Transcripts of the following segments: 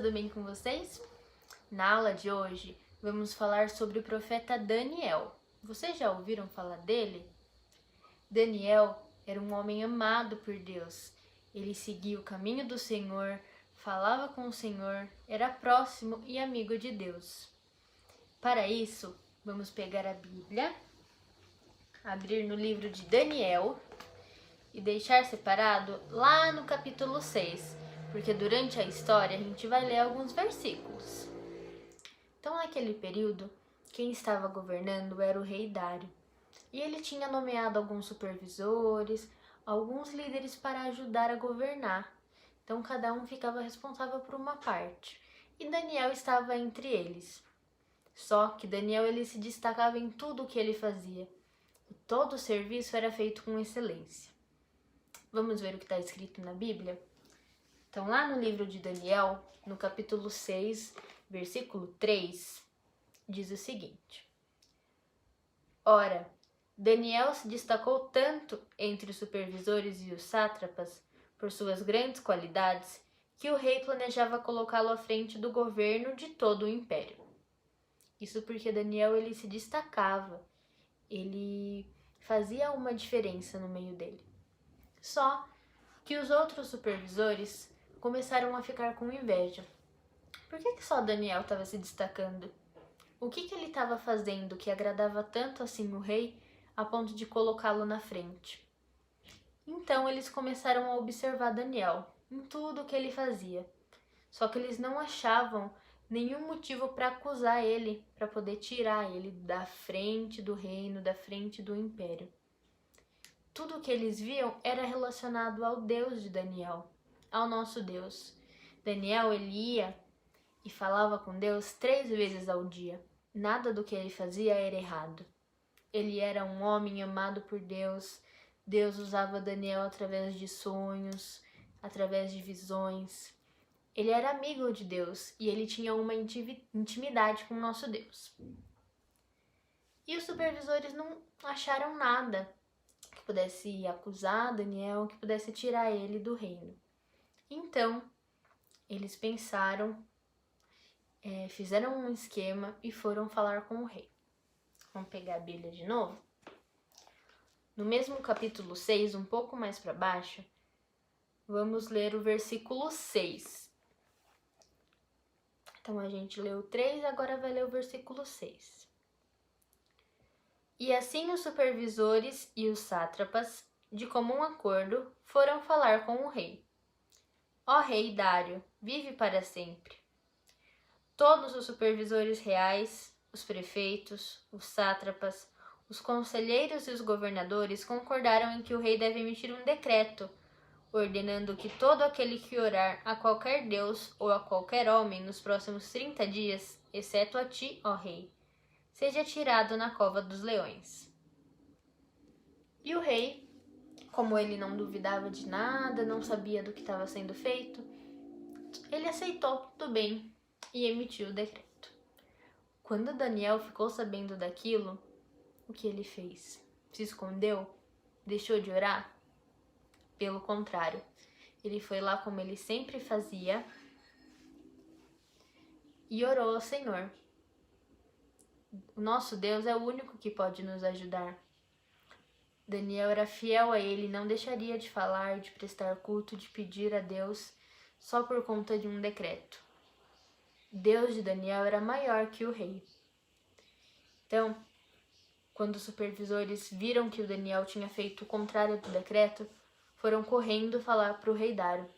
tudo bem com vocês? Na aula de hoje, vamos falar sobre o profeta Daniel. Vocês já ouviram falar dele? Daniel era um homem amado por Deus. Ele seguia o caminho do Senhor, falava com o Senhor, era próximo e amigo de Deus. Para isso, vamos pegar a Bíblia, abrir no livro de Daniel e deixar separado lá no capítulo 6, porque durante a história a gente vai ler alguns versículos. Então, naquele período, quem estava governando era o rei Dário. E ele tinha nomeado alguns supervisores, alguns líderes para ajudar a governar. Então, cada um ficava responsável por uma parte. E Daniel estava entre eles. Só que Daniel ele se destacava em tudo o que ele fazia. E todo o serviço era feito com excelência. Vamos ver o que está escrito na Bíblia? Então, lá no livro de Daniel, no capítulo 6, versículo 3, diz o seguinte: Ora, Daniel se destacou tanto entre os supervisores e os sátrapas por suas grandes qualidades que o rei planejava colocá-lo à frente do governo de todo o império. Isso porque Daniel ele se destacava, ele fazia uma diferença no meio dele. Só que os outros supervisores começaram a ficar com inveja. Por que só Daniel estava se destacando? O que ele estava fazendo que agradava tanto assim o rei a ponto de colocá-lo na frente? Então eles começaram a observar Daniel em tudo o que ele fazia. Só que eles não achavam nenhum motivo para acusar ele, para poder tirar ele da frente do reino, da frente do império. Tudo o que eles viam era relacionado ao Deus de Daniel, ao nosso Deus. Daniel, ele ia e falava com Deus 3 vezes ao dia. Nada do que ele fazia era errado. Ele era um homem amado por Deus. Deus usava Daniel através de sonhos, através de visões. Ele era amigo de Deus e ele tinha uma intimidade com o nosso Deus. E os supervisores não acharam nada que pudesse acusar Daniel, que pudesse tirar ele do reino. Então, eles pensaram, fizeram um esquema e foram falar com o rei. Vamos pegar a Bíblia de novo? No mesmo capítulo 6, um pouco mais para baixo, vamos ler o versículo 6. Então, a gente leu o 3, agora vai ler o versículo 6. E assim os supervisores e os sátrapas, de comum acordo, foram falar com o rei. Ó rei Dário, vive para sempre. Todos os supervisores reais, os prefeitos, os sátrapas, os conselheiros e os governadores concordaram em que o rei deve emitir um decreto, ordenando que todo aquele que orar a qualquer deus ou a qualquer homem nos próximos 30 dias, exceto a ti, ó rei, seja tirado na cova dos leões. E o rei, como ele não duvidava de nada, não sabia do que estava sendo feito, ele aceitou tudo bem e emitiu o decreto. Quando Daniel ficou sabendo daquilo, o que ele fez? Se escondeu? Deixou de orar? Pelo contrário, ele foi lá como ele sempre fazia e orou ao Senhor. O nosso Deus é o único que pode nos ajudar. Daniel era fiel a ele e não deixaria de falar, de prestar culto, de pedir a Deus só por conta de um decreto. Deus de Daniel era maior que o rei. Então, quando os supervisores viram que o Daniel tinha feito o contrário do decreto, foram correndo falar para o rei Dário.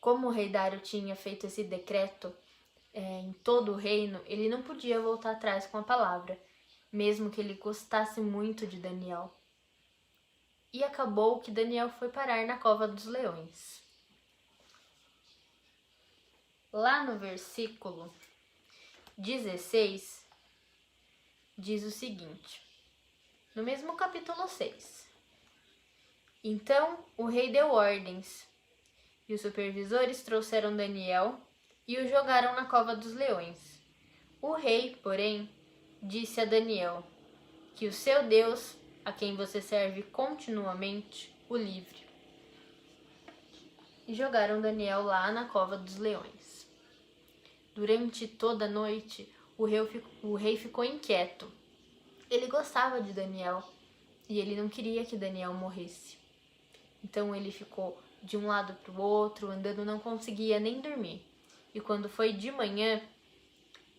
Como o rei Dário tinha feito esse decreto em todo o reino, ele não podia voltar atrás com a palavra, mesmo que ele gostasse muito de Daniel. E acabou que Daniel foi parar na cova dos leões. Lá no versículo 16, diz o seguinte, no mesmo capítulo 6. Então o rei deu ordens, e os supervisores trouxeram Daniel e o jogaram na cova dos leões. O rei, porém, disse a Daniel que o seu Deus, a quem você serve continuamente, o livre. E jogaram Daniel lá na cova dos leões. Durante toda a noite, o rei ficou inquieto. Ele gostava de Daniel e ele não queria que Daniel morresse. Então ele ficou de um lado para o outro, andando, não conseguia nem dormir. E quando foi de manhã,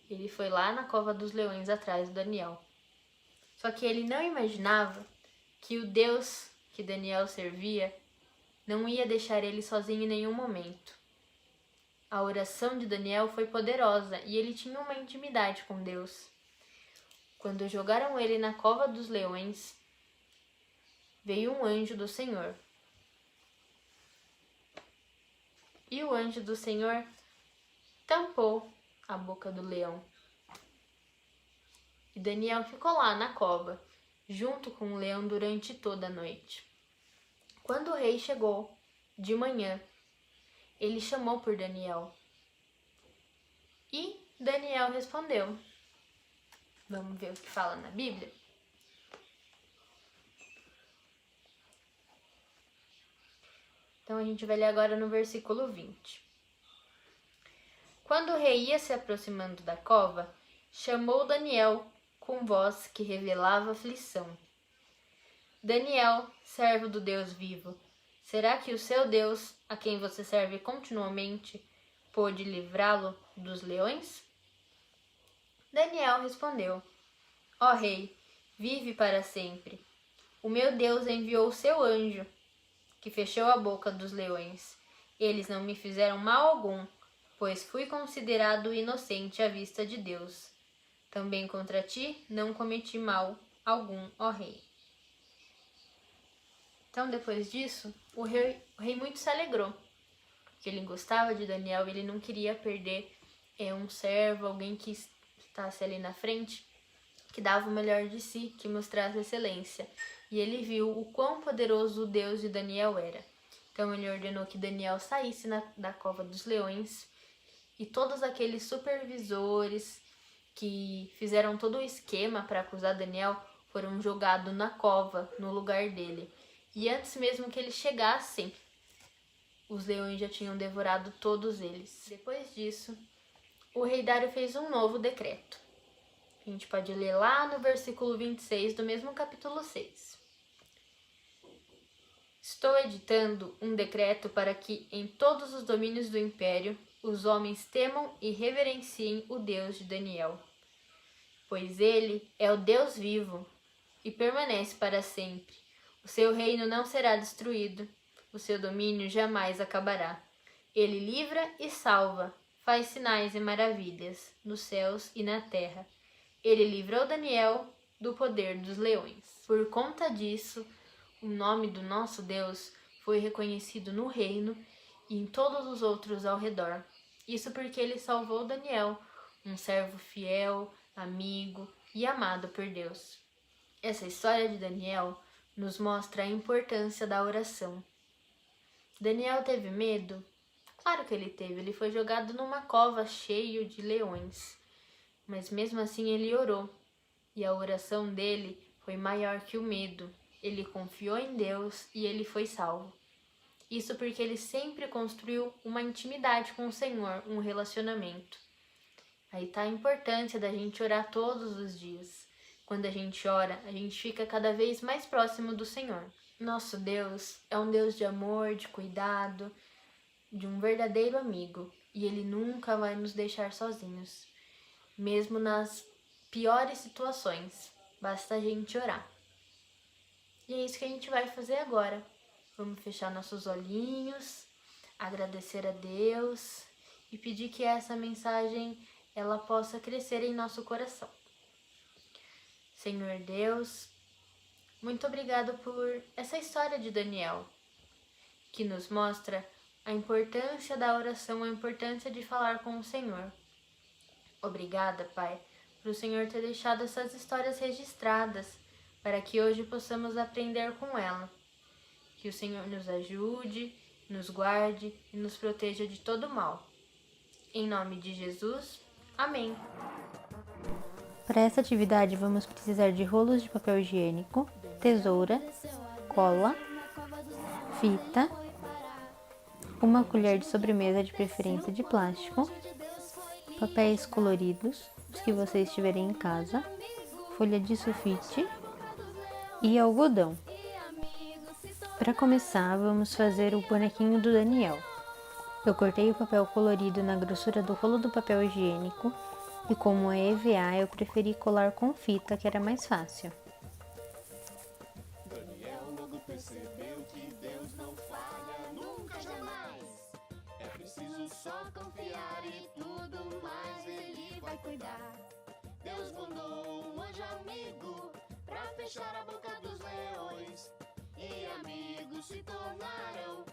ele foi lá na cova dos leões atrás do Daniel. Só que ele não imaginava que o Deus que Daniel servia não ia deixar ele sozinho em nenhum momento. A oração de Daniel foi poderosa e ele tinha uma intimidade com Deus. Quando jogaram ele na cova dos leões, veio um anjo do Senhor. E o anjo do Senhor tampou a boca do leão. E Daniel ficou lá na cova, junto com o leão durante toda a noite. Quando o rei chegou de manhã, ele chamou por Daniel. E Daniel respondeu. Vamos ver o que fala na Bíblia? Então a gente vai ler agora no versículo 20. Quando o rei ia se aproximando da cova, chamou Daniel com voz que revelava aflição. Daniel, servo do Deus vivo, será que o seu Deus, a quem você serve continuamente, pôde livrá-lo dos leões? Daniel respondeu: Ó rei, vive para sempre. O meu Deus enviou o seu anjo, que fechou a boca dos leões. Eles não me fizeram mal algum, pois fui considerado inocente à vista de Deus. Também contra ti não cometi mal algum, ó rei. Então, depois disso, o rei muito se alegrou, porque ele gostava de Daniel e ele não queria perder um servo, alguém que estasse ali na frente, que dava o melhor de si, que mostrasse excelência. E ele viu o quão poderoso o Deus de Daniel era. Então ele ordenou que Daniel saísse da cova dos leões, e todos aqueles supervisores que fizeram todo o esquema para acusar Daniel foram jogados na cova, no lugar dele. E antes mesmo que eles chegassem, os leões já tinham devorado todos eles. Depois disso, o rei Dário fez um novo decreto. A gente pode ler lá no versículo 26 do mesmo capítulo 6. Estou editando um decreto para que, em todos os domínios do império, os homens temam e reverenciem o Deus de Daniel, pois ele é o Deus vivo e permanece para sempre. O seu reino não será destruído, o seu domínio jamais acabará. Ele livra e salva, faz sinais e maravilhas nos céus e na terra. Ele livrou Daniel do poder dos leões. Por conta disso, o nome do nosso Deus foi reconhecido no reino e em todos os outros ao redor. Isso porque ele salvou Daniel, um servo fiel, amigo e amado por Deus. Essa história de Daniel nos mostra a importância da oração. Daniel teve medo? Claro que ele teve. Ele foi jogado numa cova cheia de leões. Mas mesmo assim ele orou. E a oração dele foi maior que o medo. Ele confiou em Deus e ele foi salvo. Isso porque ele sempre construiu uma intimidade com o Senhor, um relacionamento. Aí está a importância da gente orar todos os dias. Quando a gente ora, a gente fica cada vez mais próximo do Senhor. Nosso Deus é um Deus de amor, de cuidado, de um verdadeiro amigo. E Ele nunca vai nos deixar sozinhos, mesmo nas piores situações. Basta a gente orar. E é isso que a gente vai fazer agora. Vamos fechar nossos olhinhos, agradecer a Deus e pedir que essa mensagem ela possa crescer em nosso coração. Senhor Deus, muito obrigado por essa história de Daniel, que nos mostra a importância da oração, a importância de falar com o Senhor. Obrigada, Pai, por o Senhor ter deixado essas histórias registradas, para que hoje possamos aprender com ela. Que o Senhor nos ajude, nos guarde e nos proteja de todo mal. Em nome de Jesus, amém. Para essa atividade vamos precisar de rolos de papel higiênico, tesoura, cola, fita, uma colher de sobremesa de preferência de plástico, papéis coloridos, os que vocês tiverem em casa, folha de sulfite e algodão. Para começar, vamos fazer o bonequinho do Daniel. Eu cortei o papel colorido na grossura do rolo do papel higiênico e como é EVA, eu preferi colar com fita, que era mais fácil. Daniel logo percebeu que Deus não falha nunca jamais. É preciso só confiar e tudo mais Ele vai cuidar. Deus mandou um anjo amigo pra fechar a boca dos leões e amigos se tornaram.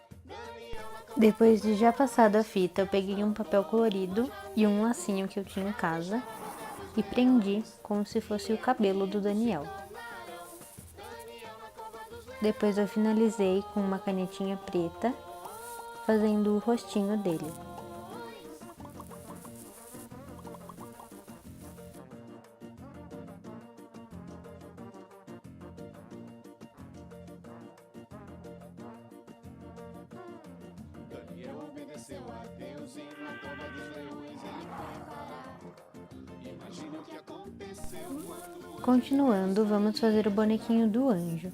Depois de já passado a fita, eu peguei um papel colorido e um lacinho que eu tinha em casa e prendi como se fosse o cabelo do Daniel. Depois eu finalizei com uma canetinha preta, fazendo o rostinho dele. Daniel obedeceu a Deus e na cova dos leões ele foi parar. Imagina o que aconteceu quando... Continuando, vamos fazer o bonequinho do anjo.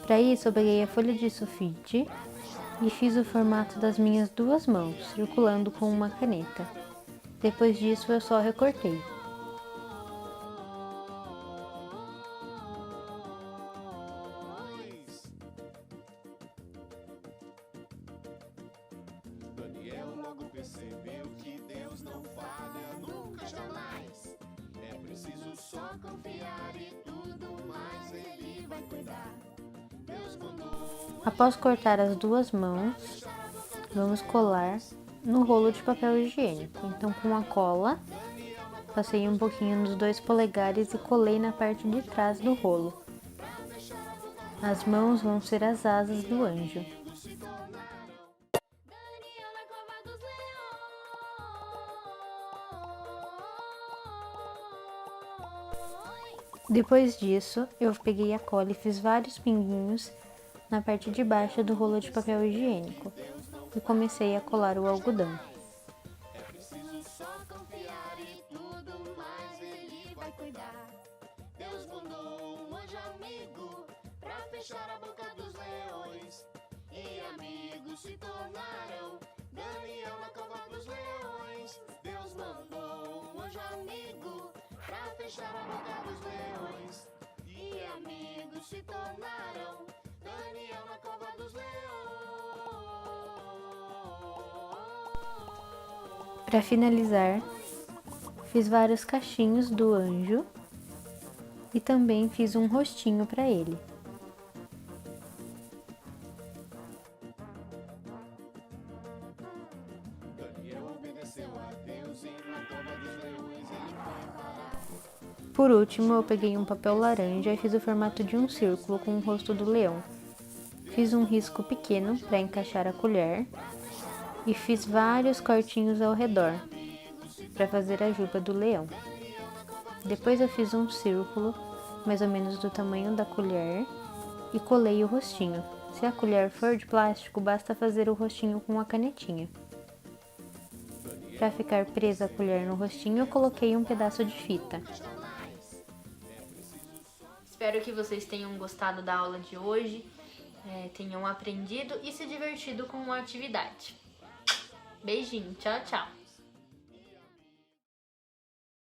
Para isso, eu peguei a folha de sulfite e fiz o formato das minhas duas mãos, circulando com uma caneta. Depois disso, eu só recortei. Daniel logo percebeu que Deus não falha nunca jamais. É preciso só confiar e tudo mais Ele vai cuidar. Deus mandou. Após cortar as duas mãos, vamos colar no rolo de papel higiênico. Então, com a cola, passei um pouquinho nos 2 polegares e colei na parte de trás do rolo. As mãos vão ser as asas do anjo. Depois disso, eu peguei a cola e fiz vários pinguinhos na parte de baixo do rolo de papel higiênico e comecei a colar o algodão. É preciso só confiar e tudo mais Ele vai cuidar. Deus mandou um anjo amigo pra fechar a boca dos leões e amigos se tornaram. Daniel na cova dos leões. Deus mandou um anjo amigo pra fechar a boca dos leões e amigos se tornaram. Daniel na cova dos leões. Para finalizar, fiz vários cachinhos do anjo e também fiz um rostinho para ele. Daniel obedeceu a Deus e na cova dos leões ele foi parar. Por último, eu peguei um papel laranja e fiz o formato de um círculo com o rosto do leão. Fiz um risco pequeno para encaixar a colher e fiz vários cortinhos ao redor para fazer a juba do leão. Depois eu fiz um círculo mais ou menos do tamanho da colher e colei o rostinho. Se a colher for de plástico, basta fazer o rostinho com a canetinha. Para ficar presa a colher no rostinho, eu coloquei um pedaço de fita. Espero que vocês tenham gostado da aula de hoje, tenham aprendido e se divertido com a atividade. Beijinho, tchau, tchau!